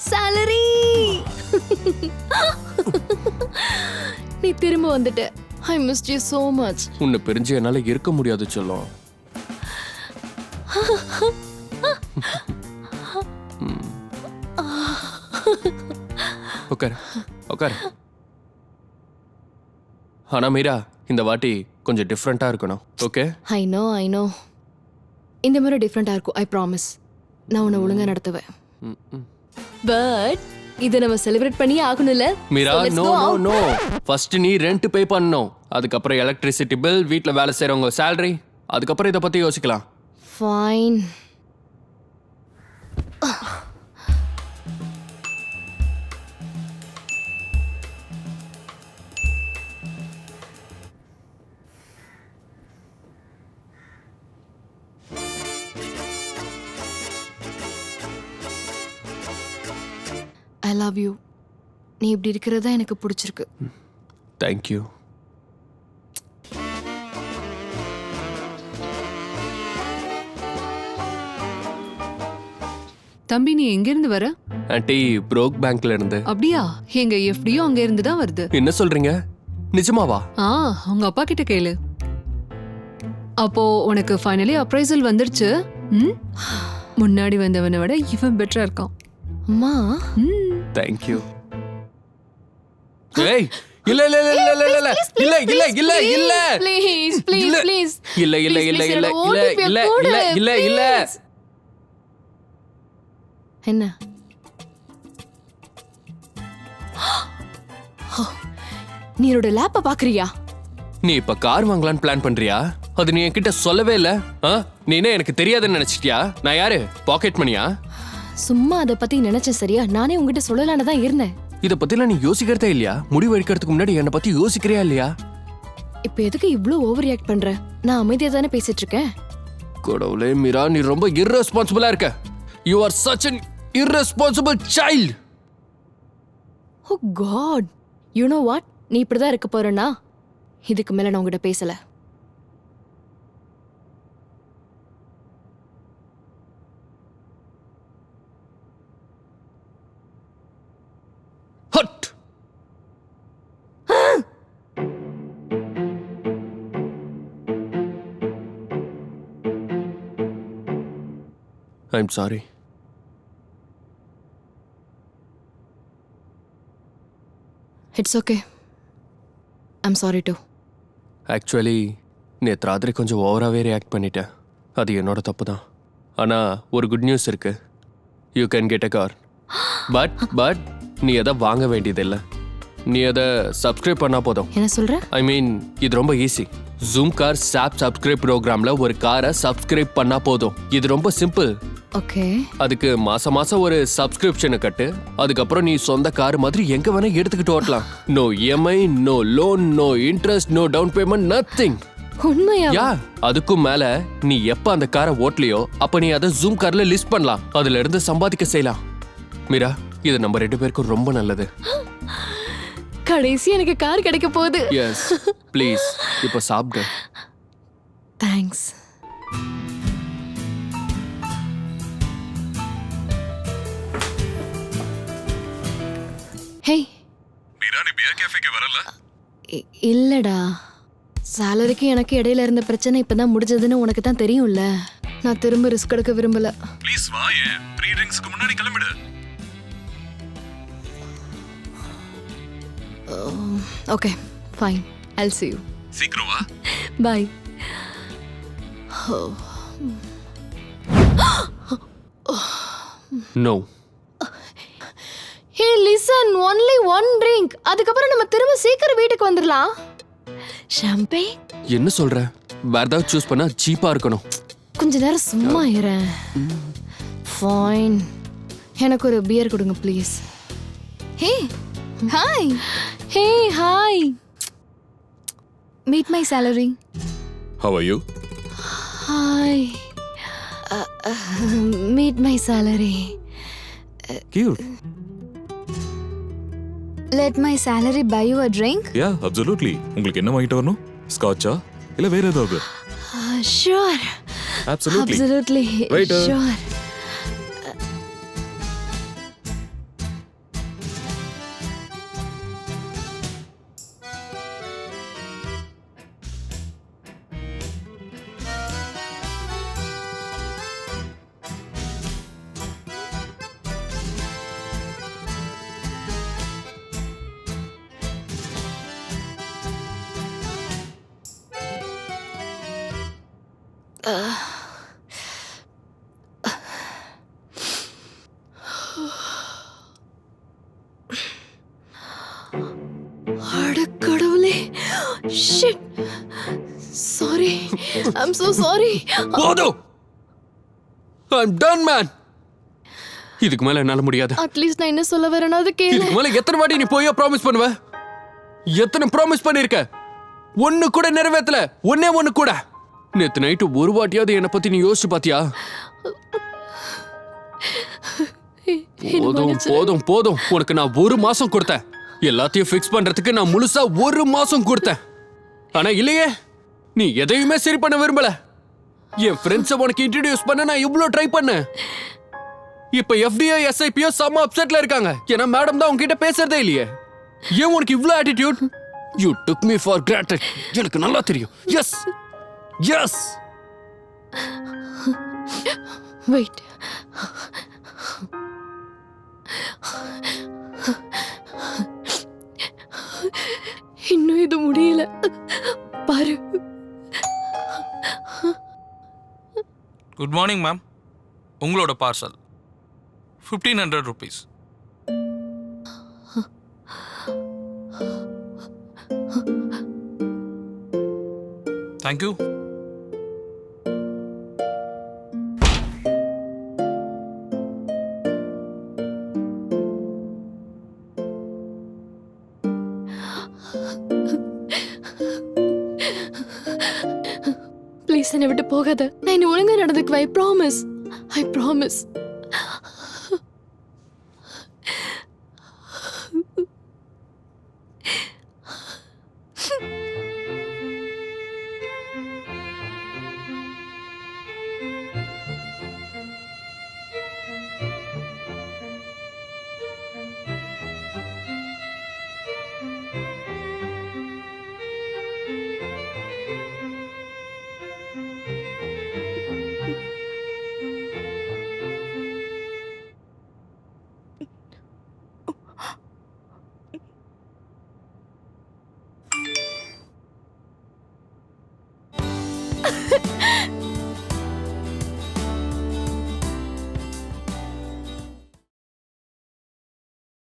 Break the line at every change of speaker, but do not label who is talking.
salary. நீ திரும்ப வந்துட்ட. I missed you so much.
உன்னை பிரிஞ்சு என்னால இருக்க முடியாது சொல்லும். உட்காரு உட்காரு. ஆனா மீரா இந்த வாட்டி கொஞ்சம் டிஃப்ரெண்டா இருக்கணும். ஓகே?
I know. இந்த முறை டிஃப்ரெண்டா இருக்கும். I promise. நான் உன்னை ஒழுங்கா நடத்துவேன். பட் இதை நம்ம செலிப்ரேட் பண்ணி ஆகணும்ல.
Meera no no no. First நீ ரெண்ட் பே பண்ணணும். அதுக்கப்புறம் எலக்ட்ரிசிட்டி பில், வீட்டில் வேலை செய்கிறவங்க சேலரி, அதுக்கப்புறம் இதை பற்றி யோசிக்கலாம்.
ஃபைன். I love you. நீ இப்படி இருக்கிறது தான் எனக்கு பிடிச்சிருக்கு.
தேங்க்யூ.
தம்பி நீ எங்க இருந்து வர?
ஆண்டி ப்ரோக் பேங்க்ல இருந்து.
அப்படியா? எங்க எஃப்டியும் அங்க இருந்து தான் வருது.
என்ன சொல்றீங்க? நிஜமாவா?
உங்க அப்பா கிட்ட கேளு. அப்போ உனக்கு ஃபைனலி அப்ரைசல் வந்துருச்சு. முன்னாடி வந்தவனை விட இவன் பெட்டரா இருக்கான்.
அம்மா
தேங்க்யூ. ஏய் இல்ல இல்ல இல்ல இல்ல இல்ல இல்ல இல்ல இல்ல இல்ல
ப்ளீஸ் ப்ளீஸ் ப்ளீஸ்
இல்ல இல்ல இல்ல இல்ல இல்ல இல்ல இல்ல இல்ல.
என்ன? நீ என்னோட லேப்ப பாக்குறியா?
நீ இப்ப கார் வாங்கலான்னு பிளான் பண்றியா? அது நீ என்கிட்ட சொல்லவே இல்ல. நீ என்ன எனக்கு தெரியாதுன்னு நினைச்சிட்டியா? நான் யாரு? பாக்கெட் மணியா?
சும்மா அதை பத்தி நினைச்சேன். சரியா? நானே உங்ககிட்ட சொல்லலான்னு தான் இருந்தேன்.
இத பத்திலாம் நீ யோசிக்கிறதே இல்லையா? முடிவு எடுக்கிறதுக்கு முன்னாடி என்னை பத்தி யோசிக்கிறியா இல்லையா?
இப்ப எதுக்கு இவ்ளோ ஓவர் ரியாக்ட் பண்ற? நான் அமைதியா தானே பேசிட்டு இருக்கேன்.
கடவுளே மீரா, நீ ரொம்ப irresponsible-ஆ இருக்க. You are such an irresponsible child.
Oh God. You know what? நீ இப்படிதான் இருக்க போறேன்னா இதுக்கு மேல நான் உங்ககிட்ட பேசல.
Hut. I'm sorry.
It's okay. I'm sorry too.
Actually நேற்று ராத்திரி கொஞ்சம் ஓவராகவே ரியாக்ட் பண்ணிட்டேன். அது என்னோட தப்பு தான். ஆனால் ஒரு குட் நியூஸ் இருக்கு. You can get a car. But நீ எதை வாங்க வேண்டியதில்லை. நீ அதை சப்ஸ்கிரைப் பண்ணால் போதும்.
என்ன சொல்ற?
ஐ மீன் இது ரொம்ப ஈஸி. ஜூம் கார் சாப் சப்ஸ்கிரைப் ப்ரோக்ராமில் ஒரு காரை சப்ஸ்கிரைப் பண்ணால் போதும். இது ரொம்ப சிம்பிள்.
ஓகே.
அதுக்கு மாசம் ஒரு சப்ஸ்கிரிப்ஷனை கட்டு. அதுக்கப்புறம் நீ சொந்த கார் மாதிரி எங்க வேணா எடுத்துக்கிட்டு ஓட்டலாம். No EMI, no loan, no interest, no down payment, nothing.
உண்மையா?
யா, அதுக்கும் மேல நீ எப்ப அந்த காரை ஓட்டலையோ அப்ப நீ அதை ஜூம் கார்ல லிஸ்ட் பண்ணலாம். அதுல இருந்து சம்பாதிக்க செய்யலாம். மீரா, இது நம்ம 2 பேருக்கும் ரொம்ப நல்லது.
கடைசி எனக்கு கார் கிடைக்க போகுது.
எஸ் ப்ளீஸ் இப்ப சாப்பிடு.
தேங்க்ஸ். ஹே
மீரா, நீ பியர் கேஃபேக்கு வரல?
இல்லடா, சாலரிக்கு எனக்கு இடையில இருந்த பிரச்சனை இப்பதான் முடிஞ்சதுன்னு உனக்கு தான் தெரியும்ல. நான் திரும்ப ரிஸ்க் எடுக்க விரும்பல.
ப்ளீஸ் வாயே, 3 ட்ரிங்க்ஸ்க்கு முன்னாடி கிளம்பிடு.
Okay fine, I'll see you.
சீக்கிரம் வா.
Bye.
No.
Hey listen, only one drink. அதுக்கப்புறம் நம்ம திரும்ப சீக்கிரம் வீட்டுக்கு வந்துடலாம். ஷாம்பேன்?
என்ன சொல்ற? வேற ஏதாவது சூஸ் பண்ணா சீப்பா இருக்கணும்.
கொஞ்ச நேரம் சும்மா இருறேன். ஃபைன். எனக்கு ஒரு பியர் கொடுங்க please.
Hey, hi.
Hey hi.
Meet my salary.
How are you?
Hi. Meet my salary.
Cute.
Let my salary buy you a drink.
Yeah, absolutely. உங்களுக்கு என்ன வாங்கிட்டு வரணும்? ஸ்காட்சா இல்ல வேற ஏதாவது?
Sure.
Absolutely.
Absolutely.
Waiter.
Sure. அட கடவுளே, shit, sorry, I'm so sorry.
போதும், I'm done man. இதுக்கு மேல என்னால முடியாது.
அட்லீஸ்ட் நான் என்ன சொல்ல வரேனா அது கேளு.
இதுக்கு மேல எத்தனை வாட்டி நீ போய் ப்ராமிஸ் பண்ணுவ? எத்தனை ப்ராமிஸ் பண்ணிருக்க? ஒண்ணு கூட நிறைவேத்தல. ஒண்ணு கூட. நேத்து நைட்டு ஒரு வாட்டியாவது என்ன பத்தி நீ யோசிச்சு பாத்தியா? போதும் போதும் போதும். உனக்கு நான் 1 மாசம் கொடுத்தேன். எல்லாத்தையும் ஃபிக்ஸ் பண்றதுக்கு நான் முழுசா 1 மாசம் கொடுத்தேன். ஆனா இல்லையே, நீ எதையுமே சரி பண்ண விரும்பல. என் ஃப்ரெண்ட்ஸை உனக்கு இன்ட்ரடியூஸ் பண்ண நான் இவ்ளோ ட்ரை பண்ணேன். இப்ப எஃப்டிஓ எஸ்ஐபிஓ செம்ம அப்செட்ல இருக்காங்க. ஏன்னா மேடம் தான் உங்ககிட்ட பேசுறதே இல்லையே. ஏன் உனக்கு இவ்ளோ attitude? You took me for granted. எனக்கு நல்லா தெரியும். S S.
வெயிட், இன்னும் இது முடியல பாரு.
குட் மார்னிங் மேம், உங்களோட பார்சல் 1500 rupees. தேங்க்யூ.
ப்ளீஸ் என்னை விட்டு போகாத. நான் இன்னும் ஒழுங்கா நடந்துக்குவேன். I promise, I promise.